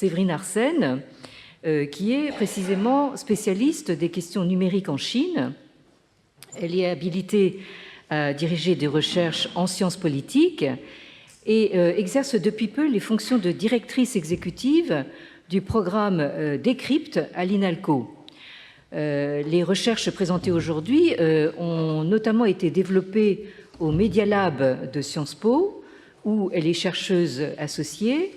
Séverine Arsène, qui est précisément spécialiste des questions numériques en Chine. Elle est habilitée à diriger des recherches en sciences politiques et exerce depuis peu les fonctions de directrice exécutive du programme Décrypte à l'INALCO. Les recherches présentées aujourd'hui ont notamment été développées au Media Lab de Sciences Po, où elle est chercheuse associée,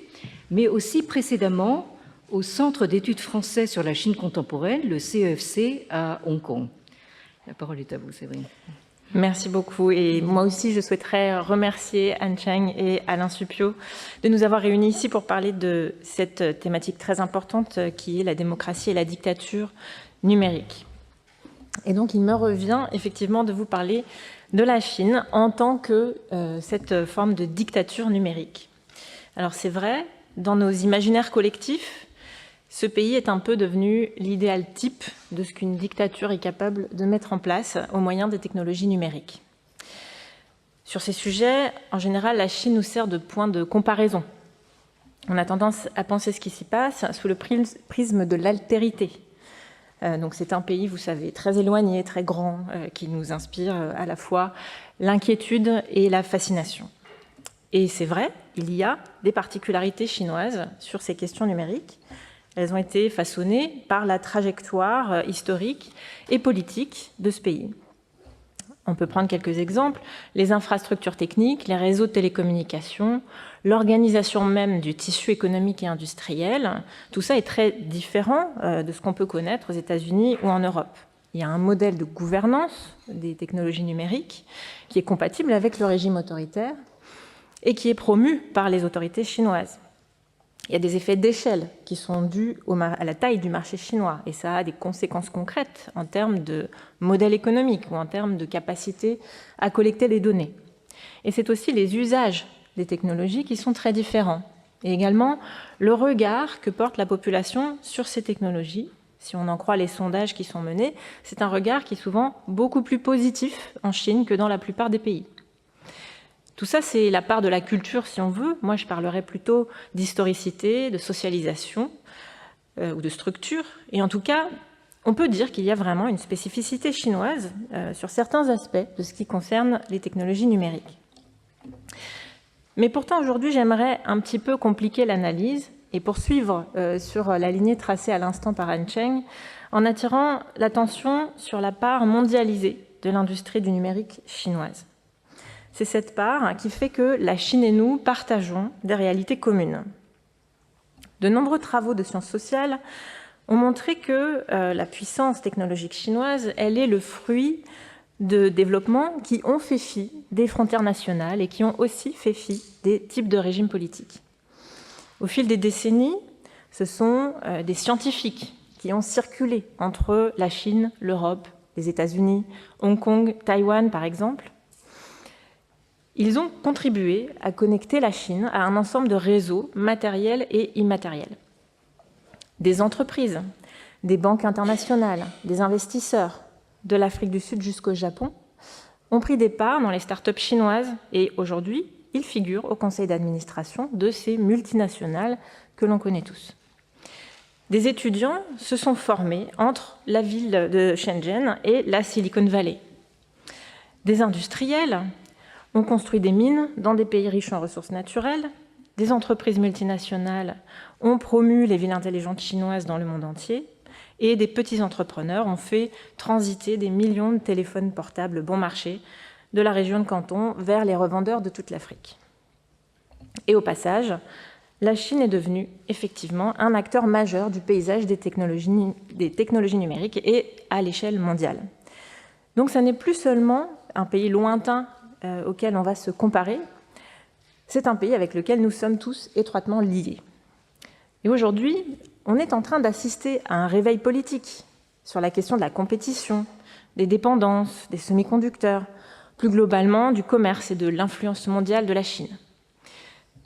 mais aussi précédemment au Centre d'études français sur la Chine contemporaine, le CEFC, à Hong Kong. La parole est à vous, Séverine. Merci beaucoup. Et moi aussi, je souhaiterais remercier Anne Cheng et Alain Suppiot de nous avoir réunis ici pour parler de cette thématique très importante qui est la démocratie et la dictature numérique. Et donc, il me revient effectivement de vous parler de la Chine en tant que cette forme de dictature numérique. Alors, c'est vrai, dans nos imaginaires collectifs, ce pays est un peu devenu l'idéal type de ce qu'une dictature est capable de mettre en place au moyen des technologies numériques. Sur ces sujets, en général, la Chine nous sert de point de comparaison. On a tendance à penser ce qui s'y passe sous le prisme de l'altérité. Donc c'est un pays, vous savez, très éloigné, très grand, qui nous inspire à la fois l'inquiétude et la fascination. Et c'est vrai, il y a des particularités chinoises sur ces questions numériques. Elles ont été façonnées par la trajectoire historique et politique de ce pays. On peut prendre quelques exemples. Les infrastructures techniques, les réseaux de télécommunications, l'organisation même du tissu économique et industriel, tout ça est très différent de ce qu'on peut connaître aux États-Unis ou en Europe. Il y a un modèle de gouvernance des technologies numériques qui est compatible avec le régime autoritaire et qui est promu par les autorités chinoises. Il y a des effets d'échelle qui sont dus à la taille du marché chinois et ça a des conséquences concrètes en termes de modèle économique ou en termes de capacité à collecter les données. Et c'est aussi les usages des technologies qui sont très différents. Et également le regard que porte la population sur ces technologies. Si on en croit les sondages qui sont menés, c'est un regard qui est souvent beaucoup plus positif en Chine que dans la plupart des pays. Tout ça, c'est la part de la culture, si on veut. Moi, je parlerais plutôt d'historicité, de socialisation ou de structure. Et en tout cas, on peut dire qu'il y a vraiment une spécificité chinoise sur certains aspects de ce qui concerne les technologies numériques. Mais pourtant, aujourd'hui, j'aimerais un petit peu compliquer l'analyse et poursuivre sur la lignée tracée à l'instant par Anne Cheng en attirant l'attention sur la part mondialisée de l'industrie du numérique chinoise. C'est cette part qui fait que la Chine et nous partageons des réalités communes. De nombreux travaux de sciences sociales ont montré que la puissance technologique chinoise, elle est le fruit de développements qui ont fait fi des frontières nationales et qui ont aussi fait fi des types de régimes politiques. Au fil des décennies, ce sont des scientifiques qui ont circulé entre la Chine, l'Europe, les États-Unis, Hong Kong, Taïwan par exemple. Ils ont contribué à connecter la Chine à un ensemble de réseaux matériels et immatériels. Des entreprises, des banques internationales, des investisseurs, de l'Afrique du Sud jusqu'au Japon, ont pris des parts dans les startups chinoises et aujourd'hui, ils figurent au conseil d'administration de ces multinationales que l'on connaît tous. Des étudiants se sont formés entre la ville de Shenzhen et la Silicon Valley. Des industriels ont construit des mines dans des pays riches en ressources naturelles. Des entreprises multinationales ont promu les villes intelligentes chinoises dans le monde entier. Et des petits entrepreneurs ont fait transiter des millions de téléphones portables bon marché de la région de Canton vers les revendeurs de toute l'Afrique. Et au passage, la Chine est devenue effectivement un acteur majeur du paysage des technologies numériques et à l'échelle mondiale. Donc ça n'est plus seulement un pays lointain auquel on va se comparer, c'est un pays avec lequel nous sommes tous étroitement liés. Et aujourd'hui, on est en train d'assister à un réveil politique sur la question de la compétition, des dépendances, des semi-conducteurs, plus globalement du commerce et de l'influence mondiale de la Chine.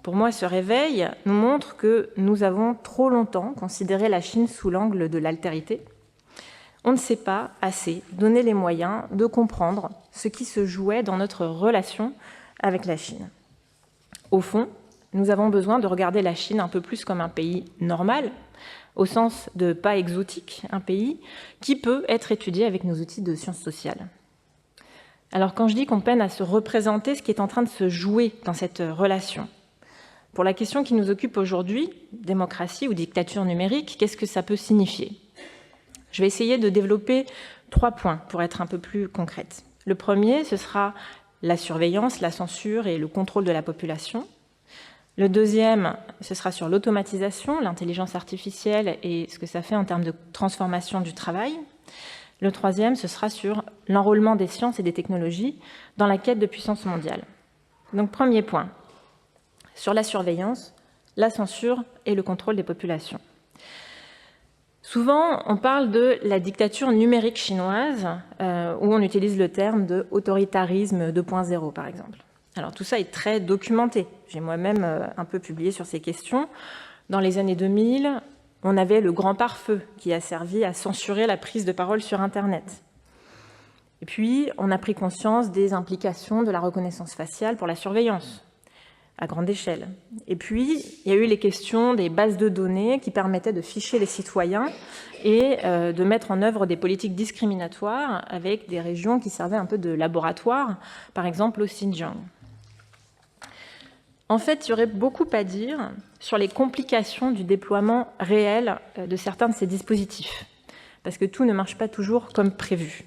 Pour moi, ce réveil nous montre que nous avons trop longtemps considéré la Chine sous l'angle de l'altérité. On ne s'est pas assez donné les moyens de comprendre ce qui se jouait dans notre relation avec la Chine. Au fond, nous avons besoin de regarder la Chine un peu plus comme un pays normal, au sens de pas exotique, un pays qui peut être étudié avec nos outils de sciences sociales. Alors quand je dis qu'on peine à se représenter ce qui est en train de se jouer dans cette relation, pour la question qui nous occupe aujourd'hui, démocratie ou dictature numérique, qu'est-ce que ça peut signifier? Je vais essayer de développer 3 points pour être un peu plus concrète. Le premier, ce sera la surveillance, la censure et le contrôle de la population. Le deuxième, ce sera sur l'automatisation, l'intelligence artificielle et ce que ça fait en termes de transformation du travail. Le troisième, ce sera sur l'enrôlement des sciences et des technologies dans la quête de puissance mondiale. Donc, premier point, sur la surveillance, la censure et le contrôle des populations. Souvent, on parle de la dictature numérique chinoise, où on utilise le terme de autoritarisme 2.0, par exemple. Alors, tout ça est très documenté. J'ai moi-même un peu publié sur ces questions. Dans les années 2000, on avait le grand pare-feu qui a servi à censurer la prise de parole sur Internet. Et puis, on a pris conscience des implications de la reconnaissance faciale pour la surveillance, à grande échelle. Et puis, il y a eu les questions des bases de données qui permettaient de ficher les citoyens et de mettre en œuvre des politiques discriminatoires avec des régions qui servaient un peu de laboratoire, par exemple au Xinjiang. En fait, il y aurait beaucoup à dire sur les complications du déploiement réel de certains de ces dispositifs, parce que tout ne marche pas toujours comme prévu.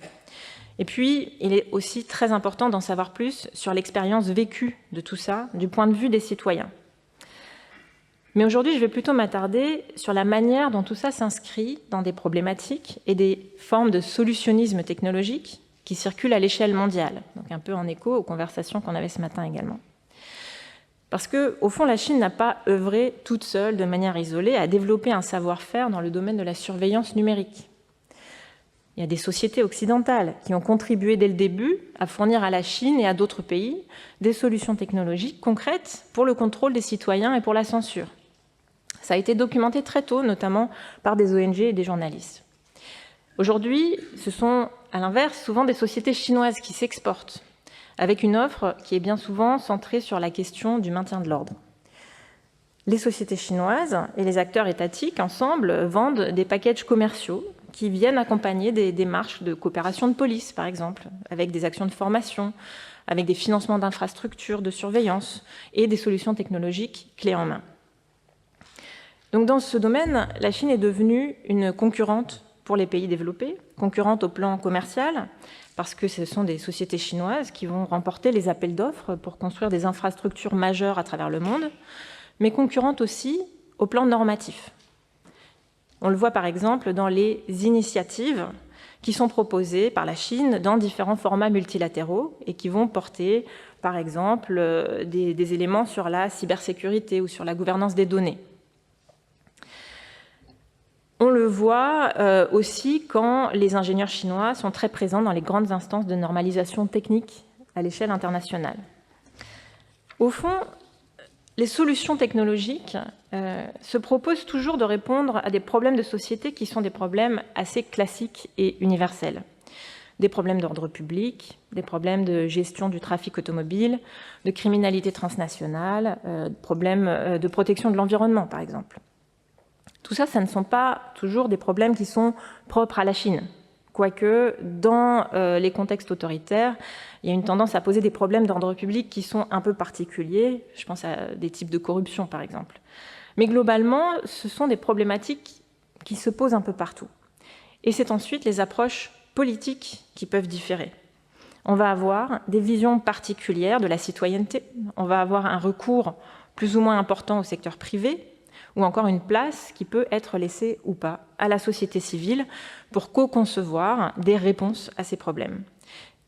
Et puis, il est aussi très important d'en savoir plus sur l'expérience vécue de tout ça, du point de vue des citoyens. Mais aujourd'hui, je vais plutôt m'attarder sur la manière dont tout ça s'inscrit dans des problématiques et des formes de solutionnisme technologique qui circulent à l'échelle mondiale, donc un peu en écho aux conversations qu'on avait ce matin également. Parce qu'au fond, la Chine n'a pas œuvré toute seule, de manière isolée, à développer un savoir-faire dans le domaine de la surveillance numérique. Il y a des sociétés occidentales qui ont contribué dès le début à fournir à la Chine et à d'autres pays des solutions technologiques concrètes pour le contrôle des citoyens et pour la censure. Ça a été documenté très tôt, notamment par des ONG et des journalistes. Aujourd'hui, ce sont, à l'inverse, souvent des sociétés chinoises qui s'exportent, avec une offre qui est bien souvent centrée sur la question du maintien de l'ordre. Les sociétés chinoises et les acteurs étatiques, ensemble, vendent des packages commerciaux qui viennent accompagner des démarches de coopération de police, par exemple, avec des actions de formation, avec des financements d'infrastructures de surveillance et des solutions technologiques clés en main. Donc, dans ce domaine, la Chine est devenue une concurrente pour les pays développés, concurrente au plan commercial, parce que ce sont des sociétés chinoises qui vont remporter les appels d'offres pour construire des infrastructures majeures à travers le monde, mais concurrente aussi au plan normatif. On le voit par exemple dans les initiatives qui sont proposées par la Chine dans différents formats multilatéraux et qui vont porter par exemple des éléments sur la cybersécurité ou sur la gouvernance des données. On le voit aussi quand les ingénieurs chinois sont très présents dans les grandes instances de normalisation technique à l'échelle internationale. Au fond, les solutions technologiques se proposent toujours de répondre à des problèmes de société qui sont des problèmes assez classiques et universels. Des problèmes d'ordre public, des problèmes de gestion du trafic automobile, de criminalité transnationale, problèmes de protection de l'environnement, par exemple. Tout ça, ça ne sont pas toujours des problèmes qui sont propres à la Chine. Quoique, dans les contextes autoritaires, il y a une tendance à poser des problèmes d'ordre public qui sont un peu particuliers. Je pense à des types de corruption, par exemple. Mais globalement, ce sont des problématiques qui se posent un peu partout. Et c'est ensuite les approches politiques qui peuvent différer. On va avoir des visions particulières de la citoyenneté. On va avoir un recours plus ou moins important au secteur privé, ou encore une place qui peut être laissée ou pas à la société civile pour co-concevoir des réponses à ces problèmes.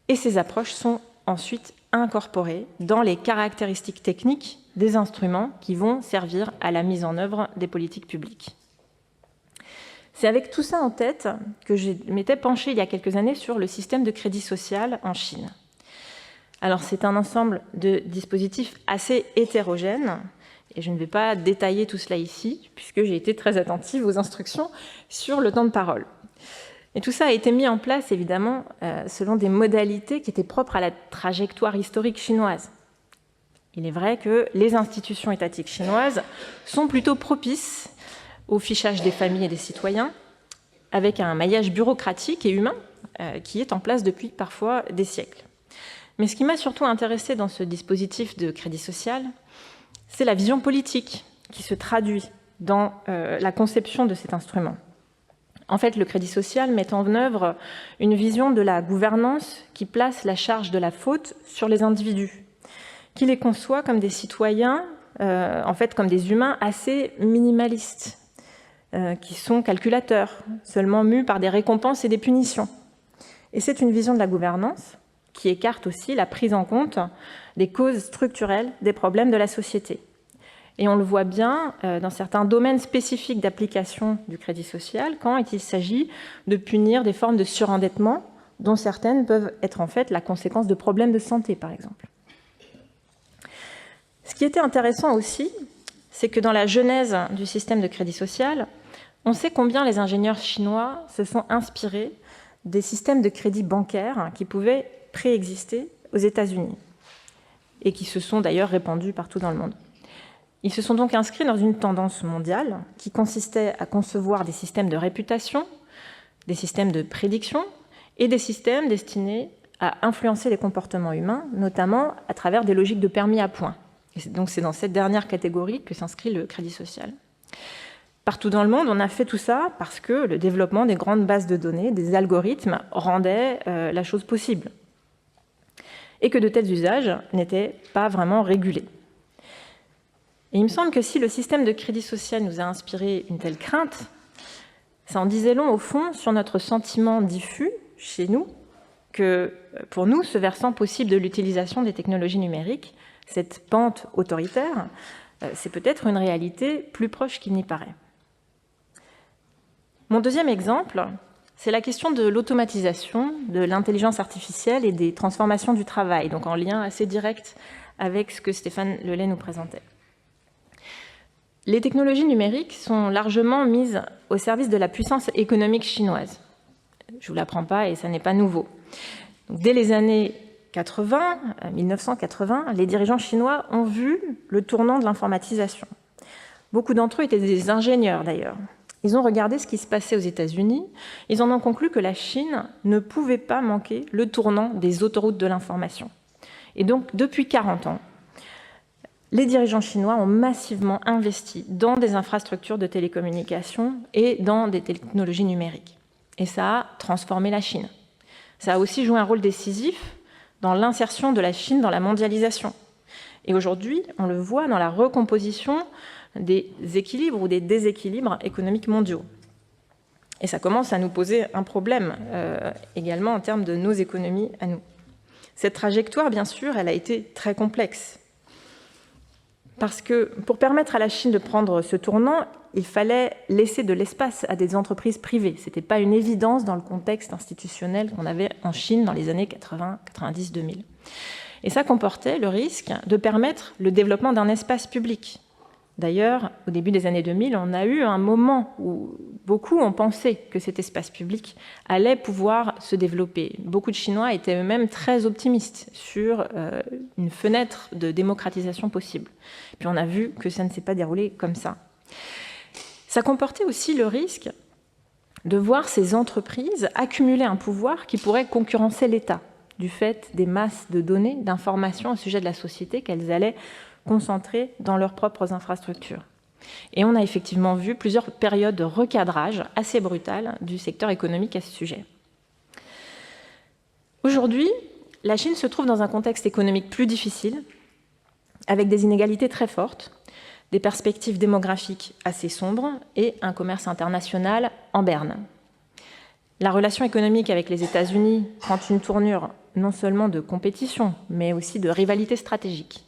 Et ces approches sont ensuite incorporées dans les caractéristiques techniques des instruments qui vont servir à la mise en œuvre des politiques publiques. C'est avec tout ça en tête que je m'étais penchée il y a quelques années sur le système de crédit social en Chine. Alors c'est un ensemble de dispositifs assez hétérogènes, et je ne vais pas détailler tout cela ici, puisque j'ai été très attentive aux instructions sur le temps de parole. Et tout ça a été mis en place, évidemment, selon des modalités qui étaient propres à la trajectoire historique chinoise. Il est vrai que les institutions étatiques chinoises sont plutôt propices au fichage des familles et des citoyens, avec un maillage bureaucratique et humain qui est en place depuis parfois des siècles. Mais ce qui m'a surtout intéressée dans ce dispositif de crédit social, c'est la vision politique qui se traduit dans la conception de cet instrument. En fait, le crédit social met en œuvre une vision de la gouvernance qui place la charge de la faute sur les individus, qui les conçoit comme des citoyens, en fait comme des humains assez minimalistes, qui sont calculateurs, seulement mus par des récompenses et des punitions. Et c'est une vision de la gouvernance qui écarte aussi la prise en compte des causes structurelles des problèmes de la société. Et on le voit bien dans certains domaines spécifiques d'application du crédit social, quand il s'agit de punir des formes de surendettement, dont certaines peuvent être en fait la conséquence de problèmes de santé, par exemple. Ce qui était intéressant aussi, c'est que dans la genèse du système de crédit social, on sait combien les ingénieurs chinois se sont inspirés des systèmes de crédit bancaire qui pouvaient préexister aux États-Unis et qui se sont d'ailleurs répandus partout dans le monde. Ils se sont donc inscrits dans une tendance mondiale qui consistait à concevoir des systèmes de réputation, des systèmes de prédiction et des systèmes destinés à influencer les comportements humains, notamment à travers des logiques de permis à points. Et donc c'est dans cette dernière catégorie que s'inscrit le crédit social. Partout dans le monde, on a fait tout ça parce que le développement des grandes bases de données, des algorithmes, rendait la chose possible. Et que de tels usages n'étaient pas vraiment régulés. Et il me semble que si le système de crédit social nous a inspiré une telle crainte, ça en disait long au fond sur notre sentiment diffus chez nous que pour nous, ce versant possible de l'utilisation des technologies numériques, cette pente autoritaire, c'est peut-être une réalité plus proche qu'il n'y paraît. Mon deuxième exemple, c'est la question de l'automatisation, de l'intelligence artificielle et des transformations du travail, donc en lien assez direct avec ce que Stéphane Lelay nous présentait. Les technologies numériques sont largement mises au service de la puissance économique chinoise. Je ne vous l'apprends pas et ça n'est pas nouveau. Donc, dès les années 1980, les dirigeants chinois ont vu le tournant de l'informatisation. Beaucoup d'entre eux étaient des ingénieurs d'ailleurs. Ils ont regardé ce qui se passait aux États-Unis. Ils en ont conclu que la Chine ne pouvait pas manquer le tournant des autoroutes de l'information. Et donc, depuis 40 ans, les dirigeants chinois ont massivement investi dans des infrastructures de télécommunications et dans des technologies numériques. Et ça a transformé la Chine. Ça a aussi joué un rôle décisif dans l'insertion de la Chine dans la mondialisation. Et aujourd'hui, on le voit dans la recomposition des équilibres ou des déséquilibres économiques mondiaux. Et ça commence à nous poser un problème également en termes de nos économies à nous. Cette trajectoire, bien sûr, elle a été très complexe. Parce que pour permettre à la Chine de prendre ce tournant, il fallait laisser de l'espace à des entreprises privées. Ce n'était pas une évidence dans le contexte institutionnel qu'on avait en Chine dans les années 80, 90, 2000. Et ça comportait le risque de permettre le développement d'un espace public. D'ailleurs, au début des années 2000, on a eu un moment où beaucoup ont pensé que cet espace public allait pouvoir se développer. Beaucoup de Chinois étaient eux-mêmes très optimistes sur une fenêtre de démocratisation possible. Puis on a vu que ça ne s'est pas déroulé comme ça. Ça comportait aussi le risque de voir ces entreprises accumuler un pouvoir qui pourrait concurrencer l'État, du fait des masses de données, d'informations au sujet de la société qu'elles allaient concentrer dans leurs propres infrastructures. Et on a effectivement vu plusieurs périodes de recadrage assez brutales du secteur économique à ce sujet. Aujourd'hui, la Chine se trouve dans un contexte économique plus difficile, avec des inégalités très fortes, des perspectives démographiques assez sombres et un commerce international en berne. La relation économique avec les États-Unis prend une tournure non seulement de compétition, mais aussi de rivalité stratégique.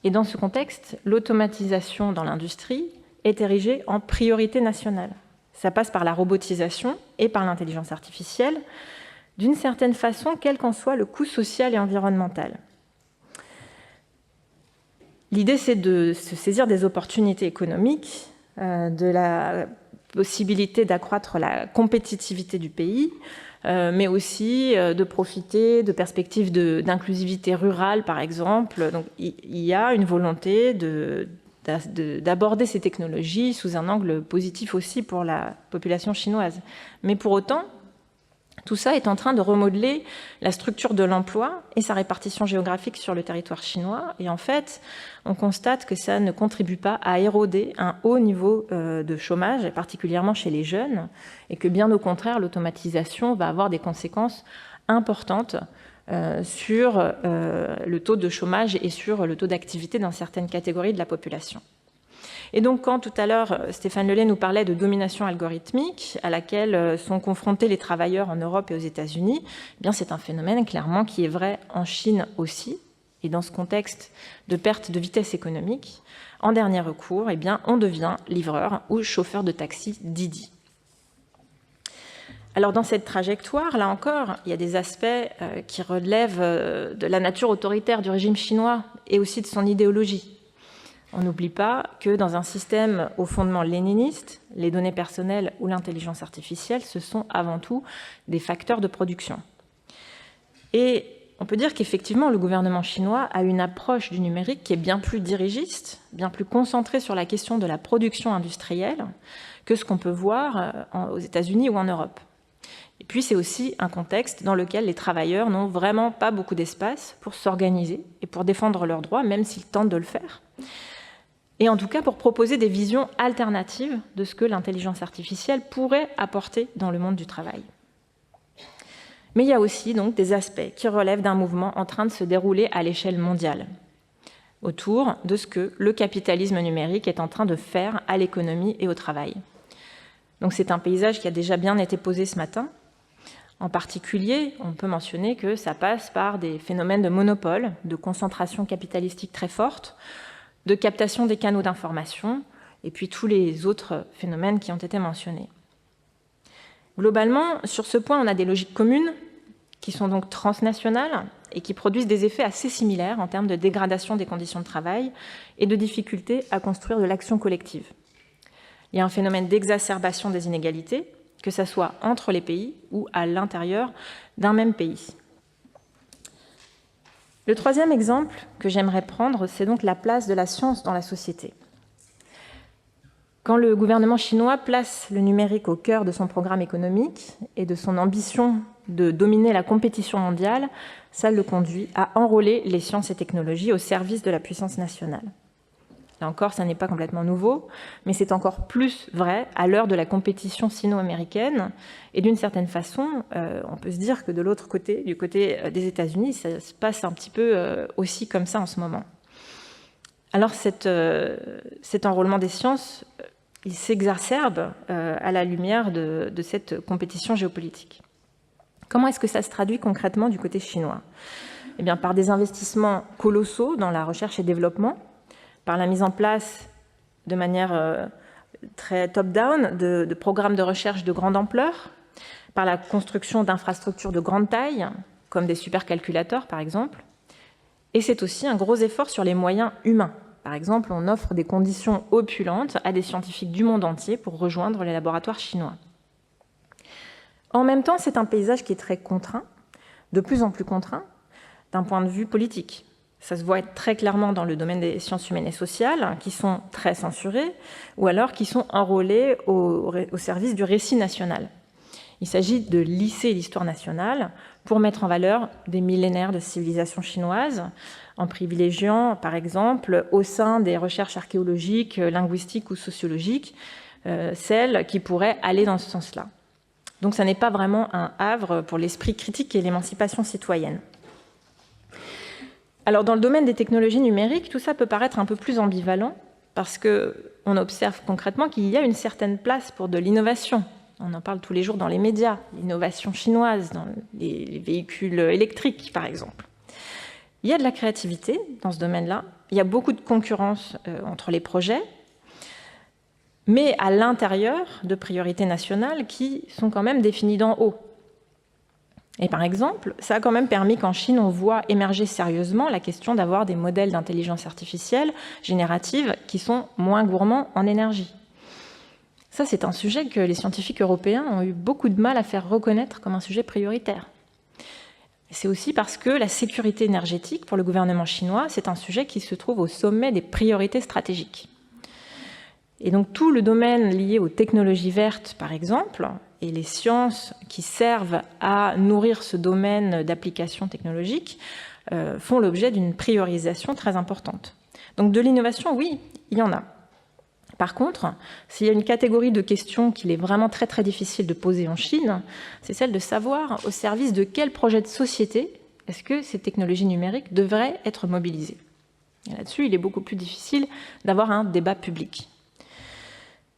Et dans ce contexte, l'automatisation dans l'industrie est érigée en priorité nationale. Ça passe par la robotisation et par l'intelligence artificielle, d'une certaine façon, quel qu'en soit le coût social et environnemental. L'idée, c'est de se saisir des opportunités économiques, de la possibilité d'accroître la compétitivité du pays, mais aussi de profiter de perspectives d'inclusivité rurale, par exemple. Donc, il y a une volonté d'aborder ces technologies sous un angle positif aussi pour la population chinoise. Mais pour autant, tout ça est en train de remodeler la structure de l'emploi et sa répartition géographique sur le territoire chinois. Et en fait, on constate que ça ne contribue pas à éroder un haut niveau de chômage, particulièrement chez les jeunes, et que bien au contraire, l'automatisation va avoir des conséquences importantes sur le taux de chômage et sur le taux d'activité dans certaines catégories de la population. Et donc, quand tout à l'heure, Stéphane Lelay nous parlait de domination algorithmique à laquelle sont confrontés les travailleurs en Europe et aux États-Unis, eh bien, c'est un phénomène clairement qui est vrai en Chine aussi. Et dans ce contexte de perte de vitesse économique, en dernier recours, eh bien, on devient livreur ou chauffeur de taxi Didi. Alors, dans cette trajectoire, là encore, il y a des aspects qui relèvent de la nature autoritaire du régime chinois et aussi de son idéologie. On n'oublie pas que dans un système au fondement léniniste, les données personnelles ou l'intelligence artificielle, ce sont avant tout des facteurs de production. Et on peut dire qu'effectivement, le gouvernement chinois a une approche du numérique qui est bien plus dirigiste, bien plus concentrée sur la question de la production industrielle que ce qu'on peut voir aux États-Unis ou en Europe. Et puis, c'est aussi un contexte dans lequel les travailleurs n'ont vraiment pas beaucoup d'espace pour s'organiser et pour défendre leurs droits, même s'ils tentent de le faire. Et en tout cas pour proposer des visions alternatives de ce que l'intelligence artificielle pourrait apporter dans le monde du travail. Mais il y a aussi donc des aspects qui relèvent d'un mouvement en train de se dérouler à l'échelle mondiale, autour de ce que le capitalisme numérique est en train de faire à l'économie et au travail. Donc c'est un paysage qui a déjà bien été posé ce matin. En particulier, on peut mentionner que ça passe par des phénomènes de monopole, de concentration capitalistique très forte, de captation des canaux d'information, et puis tous les autres phénomènes qui ont été mentionnés. Globalement, sur ce point, on a des logiques communes qui sont donc transnationales et qui produisent des effets assez similaires en termes de dégradation des conditions de travail et de difficulté à construire de l'action collective. Il y a un phénomène d'exacerbation des inégalités, que ce soit entre les pays ou à l'intérieur d'un même pays. Le troisième exemple que j'aimerais prendre, c'est donc la place de la science dans la société. Quand le gouvernement chinois place le numérique au cœur de son programme économique et de son ambition de dominer la compétition mondiale, ça le conduit à enrôler les sciences et technologies au service de la puissance nationale. Là encore, ça n'est pas complètement nouveau, mais c'est encore plus vrai à l'heure de la compétition sino-américaine. Et d'une certaine façon, on peut se dire que de l'autre côté, du côté des États-Unis, ça se passe un petit peu aussi comme ça en ce moment. Alors cet enrôlement des sciences, il s'exacerbe à la lumière de cette compétition géopolitique. Comment est-ce que ça se traduit concrètement du côté chinois ? Eh bien, par des investissements colossaux dans la recherche et développement, par la mise en place de manière très top-down de programmes de recherche de grande ampleur, par la construction d'infrastructures de grande taille, comme des supercalculateurs par exemple. Et c'est aussi un gros effort sur les moyens humains. Par exemple, on offre des conditions opulentes à des scientifiques du monde entier pour rejoindre les laboratoires chinois. En même temps, c'est un paysage qui est très contraint, de plus en plus contraint, d'un point de vue politique. Ça se voit très clairement dans le domaine des sciences humaines et sociales, qui sont très censurées, ou alors qui sont enrôlées au service du récit national. Il s'agit de lisser l'histoire nationale pour mettre en valeur des millénaires de civilisation chinoise, en privilégiant, par exemple, au sein des recherches archéologiques, linguistiques ou sociologiques, celles qui pourraient aller dans ce sens-là. Donc ça n'est pas vraiment un havre pour l'esprit critique et l'émancipation citoyenne. Alors, dans le domaine des technologies numériques, tout ça peut paraître un peu plus ambivalent parce qu'on observe concrètement qu'il y a une certaine place pour de l'innovation. On en parle tous les jours dans les médias, l'innovation chinoise, dans les véhicules électriques, par exemple. Il y a de la créativité dans ce domaine-là, il y a beaucoup de concurrence entre les projets, mais à l'intérieur de priorités nationales qui sont quand même définies d'en haut. Et par exemple, ça a quand même permis qu'en Chine, on voit émerger sérieusement la question d'avoir des modèles d'intelligence artificielle générative qui sont moins gourmands en énergie. Ça, c'est un sujet que les scientifiques européens ont eu beaucoup de mal à faire reconnaître comme un sujet prioritaire. C'est aussi parce que la sécurité énergétique, pour le gouvernement chinois, c'est un sujet qui se trouve au sommet des priorités stratégiques. Et donc tout le domaine lié aux technologies vertes, par exemple, et les sciences qui servent à nourrir ce domaine d'application technologique, font l'objet d'une priorisation très importante. Donc de l'innovation, oui, il y en a. Par contre, s'il y a une catégorie de questions qu'il est vraiment très très difficile de poser en Chine, c'est celle de savoir au service de quel projet de société est-ce que ces technologies numériques devraient être mobilisées. Et là-dessus, il est beaucoup plus difficile d'avoir un débat public.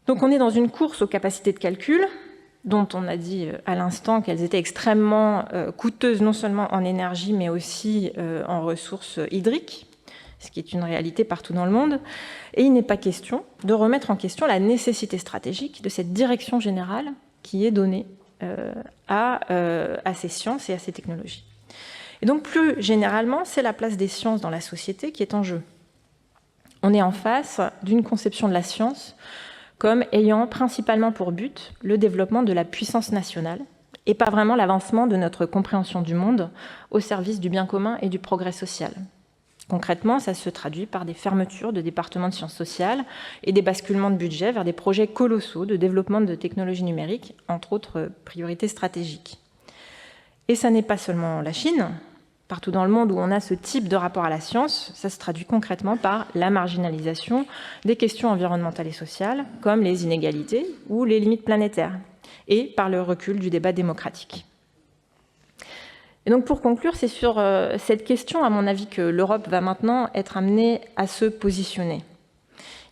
Donc on est dans une course aux capacités de calcul, dont on a dit à l'instant qu'elles étaient extrêmement coûteuses, non seulement en énergie, mais aussi en ressources hydriques, ce qui est une réalité partout dans le monde. Et il n'est pas question de remettre en question la nécessité stratégique de cette direction générale qui est donnée à ces sciences et à ces technologies. Et donc plus généralement, c'est la place des sciences dans la société qui est en jeu. On est en face d'une conception de la science comme ayant principalement pour but le développement de la puissance nationale et pas vraiment l'avancement de notre compréhension du monde au service du bien commun et du progrès social. Concrètement, ça se traduit par des fermetures de départements de sciences sociales et des basculements de budget vers des projets colossaux de développement de technologies numériques, entre autres priorités stratégiques. Et ça n'est pas seulement la Chine. Partout dans le monde où on a ce type de rapport à la science, ça se traduit concrètement par la marginalisation des questions environnementales et sociales, comme les inégalités ou les limites planétaires, et par le recul du débat démocratique. Et donc pour conclure, c'est sur cette question, à mon avis, que l'Europe va maintenant être amenée à se positionner.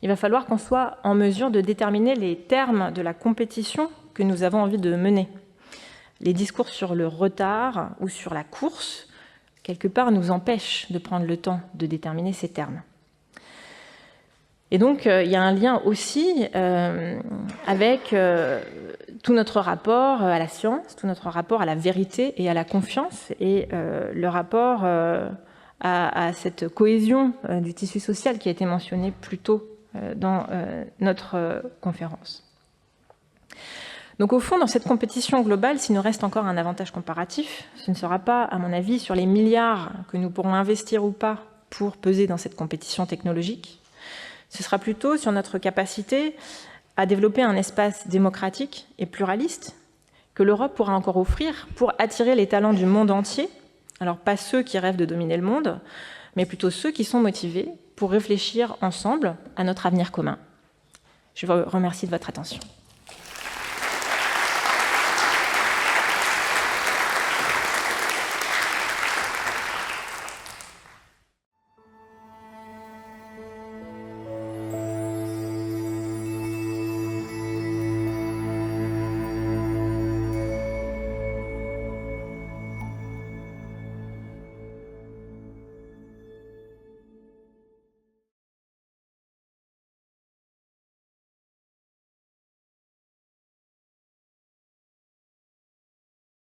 Il va falloir qu'on soit en mesure de déterminer les termes de la compétition que nous avons envie de mener. Les discours sur le retard ou sur la course, quelque part, nous empêchent de prendre le temps de déterminer ces termes. Et donc, il y a un lien aussi avec tout notre rapport à la science, tout notre rapport à la vérité et à la confiance, et le rapport à cette cohésion du tissu social qui a été mentionné plus tôt dans notre conférence. Donc au fond, dans cette compétition globale, s'il nous reste encore un avantage comparatif, ce ne sera pas, à mon avis, sur les milliards que nous pourrons investir ou pas pour peser dans cette compétition technologique. Ce sera plutôt sur notre capacité à développer un espace démocratique et pluraliste que l'Europe pourra encore offrir pour attirer les talents du monde entier. Alors pas ceux qui rêvent de dominer le monde, mais plutôt ceux qui sont motivés pour réfléchir ensemble à notre avenir commun. Je vous remercie de votre attention.